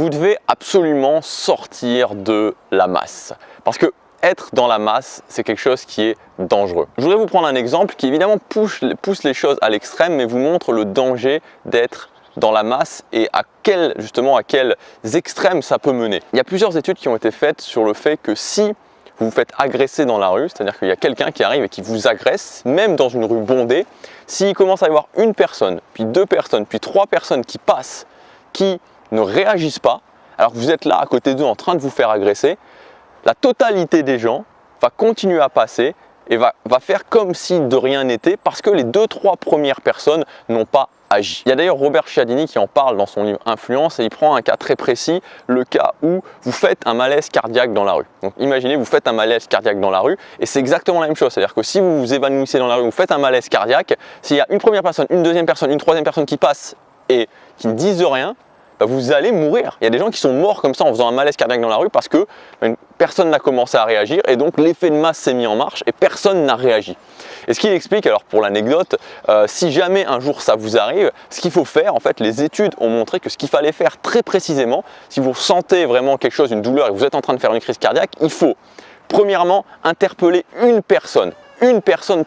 Vous devez absolument sortir de la masse. Parce que être dans la masse, c'est quelque chose qui est dangereux. Je voudrais vous prendre un exemple qui évidemment pousse les choses à l'extrême, mais vous montre le danger d'être dans la masse et à quels extrêmes ça peut mener. Il y a plusieurs études qui ont été faites sur le fait que si vous vous faites agresser dans la rue, c'est-à-dire qu'il y a quelqu'un qui arrive et qui vous agresse, même dans une rue bondée, s'il commence à y avoir une personne, puis deux personnes, puis trois personnes qui passent, qui ne réagissent pas, alors que vous êtes là à côté d'eux en train de vous faire agresser, la totalité des gens va continuer à passer et va faire comme si de rien n'était parce que les 2-3 premières personnes n'ont pas agi. Il y a d'ailleurs Robert Cialdini qui en parle dans son livre Influence et il prend un cas très précis, le cas où vous faites un malaise cardiaque dans la rue. Donc imaginez, vous faites un malaise cardiaque dans la rue et c'est exactement la même chose. C'est-à-dire que si vous vous évanouissez dans la rue, vous faites un malaise cardiaque, s'il y a une première personne, une deuxième personne, une troisième personne qui passe et qui ne disent rien, vous allez mourir. Il y a des gens qui sont morts comme ça en faisant un malaise cardiaque dans la rue parce que personne n'a commencé à réagir et donc l'effet de masse s'est mis en marche et personne n'a réagi. Et ce qu'il explique, alors pour l'anecdote, si jamais un jour ça vous arrive, ce qu'il faut faire, en fait, les études ont montré que ce qu'il fallait faire très précisément, si vous sentez vraiment quelque chose, une douleur et que vous êtes en train de faire une crise cardiaque, il faut premièrement interpeller une personne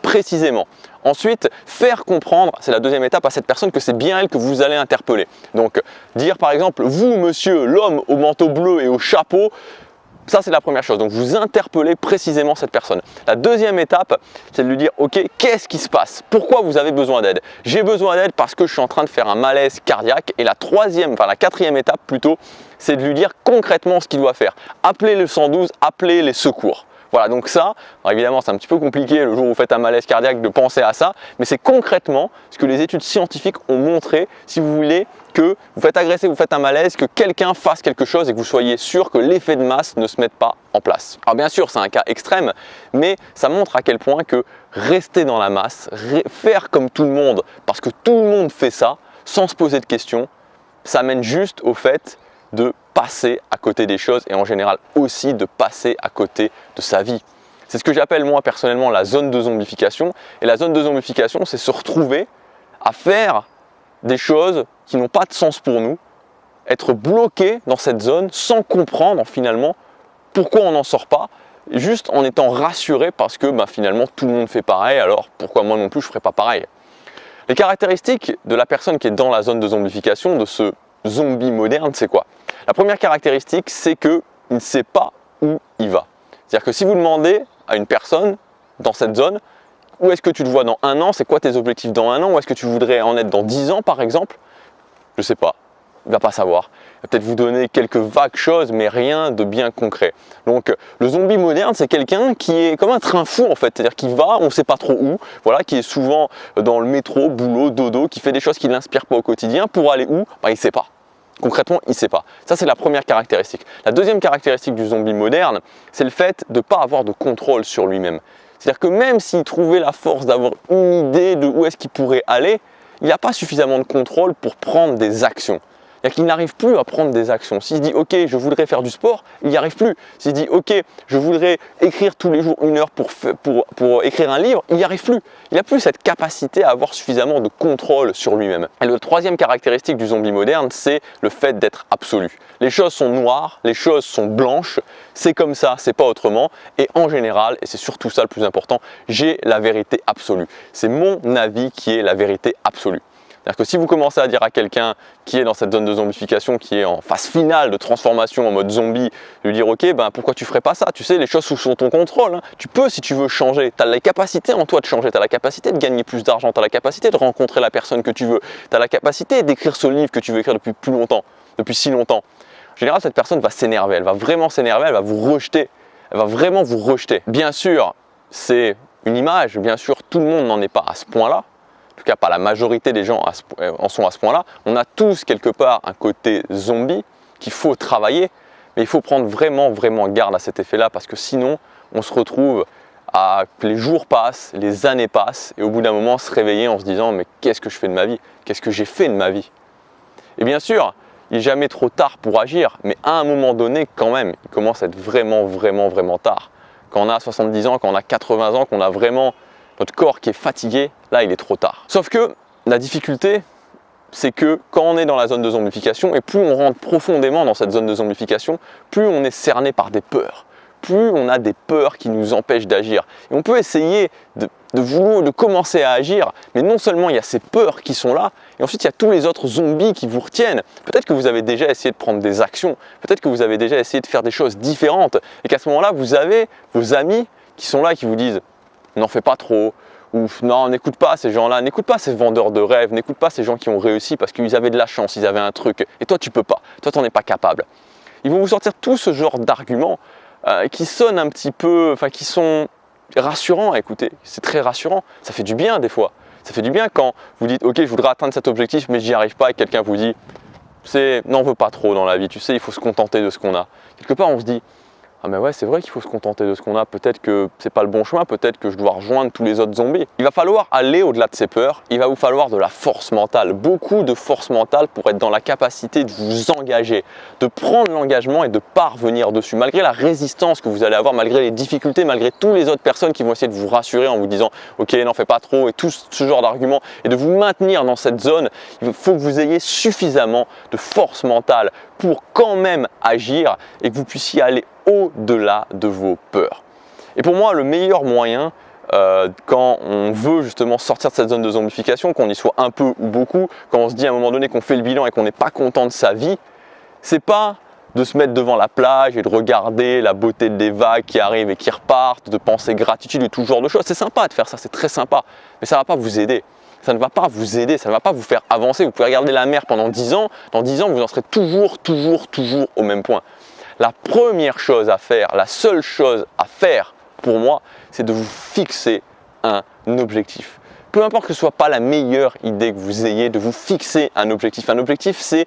précisément. Ensuite, faire comprendre, c'est la deuxième étape, à cette personne que c'est bien elle que vous allez interpeller. Donc, dire par exemple, vous monsieur, l'homme au manteau bleu et au chapeau, ça c'est la première chose. Donc, vous interpellez précisément cette personne. La deuxième étape, c'est de lui dire, ok, qu'est-ce qui se passe? Pourquoi vous avez besoin d'aide? J'ai besoin d'aide parce que je suis en train de faire un malaise cardiaque. Et la quatrième étape plutôt, c'est de lui dire concrètement ce qu'il doit faire. Appelez le 112, appelez les secours. Voilà, donc ça, alors évidemment c'est un petit peu compliqué le jour où vous faites un malaise cardiaque de penser à ça, mais c'est concrètement ce que les études scientifiques ont montré, si vous voulez, que vous faites agresser, vous faites un malaise, que quelqu'un fasse quelque chose et que vous soyez sûr que l'effet de masse ne se mette pas en place. Alors bien sûr, c'est un cas extrême, mais ça montre à quel point que rester dans la masse, faire comme tout le monde, parce que tout le monde fait ça, sans se poser de questions, ça mène juste au fait de passer à côté des choses et en général aussi de passer à côté de sa vie. C'est ce que j'appelle moi personnellement la zone de zombification. Et la zone de zombification, c'est se retrouver à faire des choses qui n'ont pas de sens pour nous, être bloqué dans cette zone sans comprendre finalement pourquoi on n'en sort pas, juste en étant rassuré parce que finalement tout le monde fait pareil, alors pourquoi moi non plus je ne ferai pas pareil. Les caractéristiques de la personne qui est dans la zone de zombification, de ce zombie moderne, c'est quoi? La première caractéristique, c'est qu'il ne sait pas où il va. C'est-à-dire que si vous demandez à une personne dans cette zone, où est-ce que tu te vois dans un an, c'est quoi tes objectifs dans un an, où est-ce que tu voudrais en être dans 10 ans par exemple, je ne sais pas, il ne va pas savoir. Il va peut-être vous donner quelques vagues choses, mais rien de bien concret. Donc le zombie moderne, c'est quelqu'un qui est comme un train fou en fait, c'est-à-dire qui va, on ne sait pas trop où, voilà, qui est souvent dans le métro, boulot, dodo, qui fait des choses qui ne l'inspirent pas au quotidien, pour aller où, il ne sait pas. Concrètement, il ne sait pas. Ça, c'est la première caractéristique. La deuxième caractéristique du zombie moderne, c'est le fait de ne pas avoir de contrôle sur lui-même. C'est-à-dire que même s'il trouvait la force d'avoir une idée de où est-ce qu'il pourrait aller, il n'a pas suffisamment de contrôle pour prendre des actions. C'est-à-dire qu'il n'arrive plus à prendre des actions. S'il se dit « Ok, je voudrais faire du sport », il n'y arrive plus. S'il se dit « Ok, je voudrais écrire tous les jours 1 heure pour écrire un livre », il n'y arrive plus. Il n'a plus cette capacité à avoir suffisamment de contrôle sur lui-même. Et la troisième caractéristique du zombie moderne, c'est le fait d'être absolu. Les choses sont noires, les choses sont blanches, c'est comme ça, c'est pas autrement. Et en général, et c'est surtout ça le plus important, j'ai la vérité absolue. C'est mon avis qui est la vérité absolue. C'est-à-dire que si vous commencez à dire à quelqu'un qui est dans cette zone de zombification, qui est en phase finale de transformation en mode zombie, lui dire ok, pourquoi tu ferais pas ça? Tu sais, les choses sous ton contrôle, hein. Tu peux si tu veux changer, tu as la capacité en toi de changer, tu as la capacité de gagner plus d'argent, tu as la capacité de rencontrer la personne que tu veux, tu as la capacité d'écrire ce livre que tu veux écrire depuis plus longtemps, depuis si longtemps. En général, cette personne va s'énerver, elle va vraiment s'énerver, elle va vous rejeter, elle va vraiment vous rejeter. Bien sûr, c'est une image, bien sûr, tout le monde n'en est pas à ce point-là. En tout cas, pas la majorité des gens en sont à ce point-là. On a tous quelque part un côté zombie qu'il faut travailler, mais il faut prendre vraiment garde à cet effet-là parce que sinon, on se retrouve à les jours passent, les années passent et au bout d'un moment, se réveiller en se disant « mais qu'est-ce que je fais de ma vie? Qu'est-ce que j'ai fait de ma vie ?» Et bien sûr, il n'est jamais trop tard pour agir, mais à un moment donné, quand même, il commence à être vraiment tard. Quand on a 70 ans, quand on a 80 ans, qu'on a vraiment notre corps qui est fatigué, là il est trop tard. Sauf que la difficulté, c'est que quand on est dans la zone de zombification, et plus on rentre profondément dans cette zone de zombification, plus on est cerné par des peurs. Plus on a des peurs qui nous empêchent d'agir. Et on peut essayer de commencer à agir, mais non seulement il y a ces peurs qui sont là, et ensuite il y a tous les autres zombies qui vous retiennent. Peut-être que vous avez déjà essayé de prendre des actions, peut-être que vous avez déjà essayé de faire des choses différentes, et qu'à ce moment-là, vous avez vos amis qui sont là, qui vous disent « n'en fais pas trop », ou « non, n'écoute pas ces gens-là, n'écoute pas ces vendeurs de rêves, n'écoute pas ces gens qui ont réussi parce qu'ils avaient de la chance, ils avaient un truc, et toi tu peux pas, toi tu n'en es pas capable ». Ils vont vous sortir tout ce genre d'arguments qui sonnent un petit peu, enfin qui sont rassurants à écouter. C'est très rassurant, ça fait du bien des fois. Ça fait du bien quand vous dites ok, je voudrais atteindre cet objectif mais j'y arrive pas, et quelqu'un vous dit n'en veux pas trop dans la vie, tu sais, il faut se contenter de ce qu'on a. Quelque part on se dit ah mais ouais, c'est vrai qu'il faut se contenter de ce qu'on a, peut-être que c'est pas le bon chemin, peut-être que je dois rejoindre tous les autres zombies. Il va falloir aller au-delà de ces peurs, il va vous falloir de la force mentale, beaucoup de force mentale pour être dans la capacité de vous engager, de prendre l'engagement et de parvenir dessus, malgré la résistance que vous allez avoir, malgré les difficultés, malgré toutes les autres personnes qui vont essayer de vous rassurer en vous disant ok, n'en fais pas trop, et tout ce genre d'arguments, et de vous maintenir dans cette zone. Il faut que vous ayez suffisamment de force mentale pour quand même agir et que vous puissiez aller au-delà de vos peurs. Et pour moi, le meilleur moyen quand on veut justement sortir de cette zone de zombification, qu'on y soit un peu ou beaucoup, quand on se dit à un moment donné qu'on fait le bilan et qu'on n'est pas content de sa vie, c'est pas de se mettre devant la plage et de regarder la beauté des vagues qui arrivent et qui repartent, de penser gratitude et tout ce genre de choses. C'est sympa de faire ça, c'est très sympa, mais ça ne va pas vous aider. Ça ne va pas vous aider, ça ne va pas vous faire avancer. Vous pouvez regarder la mer pendant 10 ans, dans 10 ans vous en serez toujours au même point. La première chose à faire, la seule chose à faire pour moi, c'est de vous fixer un objectif. Peu importe que ce ne soit pas la meilleure idée que vous ayez, de vous fixer un objectif. Un objectif, c'est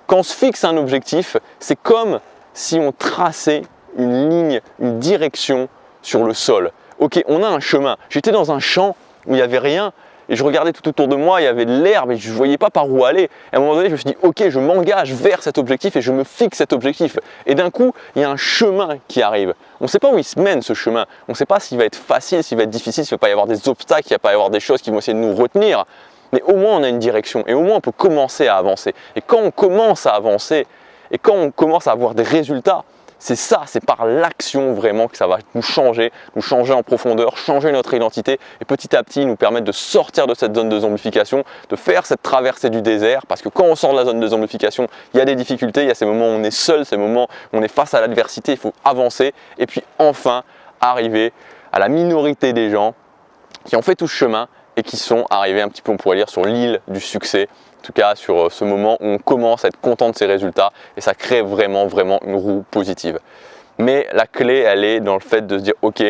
quand on se fixe un objectif, c'est comme si on traçait une ligne, une direction sur le sol. Ok, on a un chemin. J'étais dans un champ où il n'y avait rien. Et je regardais tout autour de moi, il y avait de l'herbe et je ne voyais pas par où aller. Et à un moment donné, je me suis dit, ok, je m'engage vers cet objectif et je me fixe cet objectif. Et d'un coup, il y a un chemin qui arrive. On ne sait pas où il se mène ce chemin. On ne sait pas s'il va être facile, s'il va être difficile, s'il ne va pas y avoir des obstacles, s'il ne va pas y avoir des choses qui vont essayer de nous retenir. Mais au moins, on a une direction et au moins, on peut commencer à avancer. Et quand on commence à avancer et quand on commence à avoir des résultats, c'est ça, c'est par l'action vraiment que ça va nous changer en profondeur, changer notre identité et petit à petit nous permettre de sortir de cette zone de zombification, de faire cette traversée du désert parce que quand on sort de la zone de zombification, il y a des difficultés, il y a ces moments où on est seul, ces moments où on est face à l'adversité, il faut avancer et puis enfin arriver à la minorité des gens qui ont fait tout ce chemin et qui sont arrivés un petit peu, on pourrait dire, sur l'île du succès. En tout cas sur ce moment où on commence à être content de ses résultats et ça crée vraiment une roue positive. Mais la clé, elle est dans le fait de se dire ok,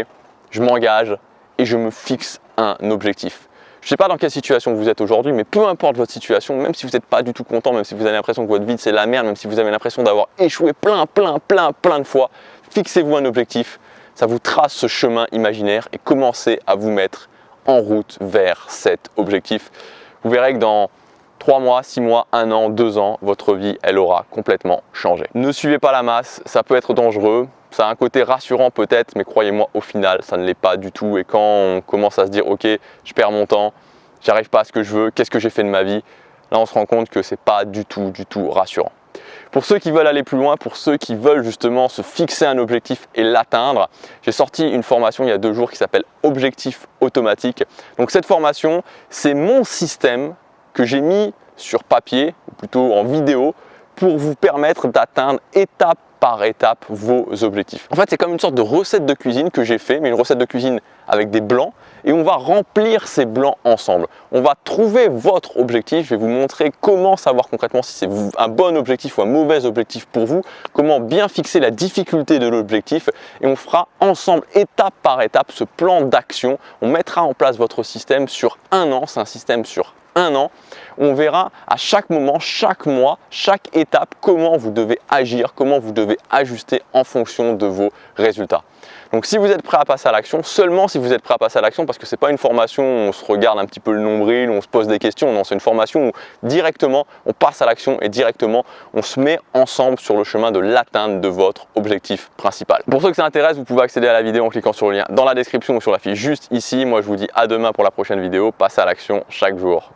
je m'engage et je me fixe un objectif. Je ne sais pas dans quelle situation vous êtes aujourd'hui, mais peu importe votre situation, même si vous n'êtes pas du tout content, même si vous avez l'impression que votre vie c'est la merde, même si vous avez l'impression d'avoir échoué plein de fois, fixez-vous un objectif, ça vous trace ce chemin imaginaire et commencez à vous mettre en route vers cet objectif. Vous verrez que dans 3 mois, 6 mois, 1 an, 2 ans, votre vie, elle aura complètement changé. Ne suivez pas la masse, ça peut être dangereux, ça a un côté rassurant peut-être, mais croyez-moi, au final, ça ne l'est pas du tout. Et quand on commence à se dire, ok, je perds mon temps, j'arrive pas à ce que je veux, qu'est-ce que j'ai fait de ma vie? Là, on se rend compte que c'est pas du tout rassurant. Pour ceux qui veulent aller plus loin, pour ceux qui veulent justement se fixer un objectif et l'atteindre, j'ai sorti une formation il y a 2 jours qui s'appelle Objectif automatique. Donc cette formation, c'est mon système que j'ai mis sur papier, ou plutôt en vidéo, pour vous permettre d'atteindre étape par étape vos objectifs. En fait, c'est comme une sorte de recette de cuisine que j'ai fait, mais une recette de cuisine avec des blancs, et on va remplir ces blancs ensemble. On va trouver votre objectif, je vais vous montrer comment savoir concrètement si c'est un bon objectif ou un mauvais objectif pour vous, comment bien fixer la difficulté de l'objectif, et on fera ensemble, étape par étape, ce plan d'action. On mettra en place votre système sur 1 an, c'est un système sur 1 an, on verra à chaque moment, chaque mois, chaque étape comment vous devez agir, comment vous devez ajuster en fonction de vos résultats. Donc si vous êtes prêt à passer à l'action, seulement si vous êtes prêt à passer à l'action, parce que ce n'est pas une formation où on se regarde un petit peu le nombril, où on se pose des questions, non, c'est une formation où directement on passe à l'action et directement on se met ensemble sur le chemin de l'atteinte de votre objectif principal. Pour ceux que ça intéresse, vous pouvez accéder à la vidéo en cliquant sur le lien dans la description ou sur la fiche juste ici. Moi je vous dis à demain pour la prochaine vidéo, passez à l'action chaque jour.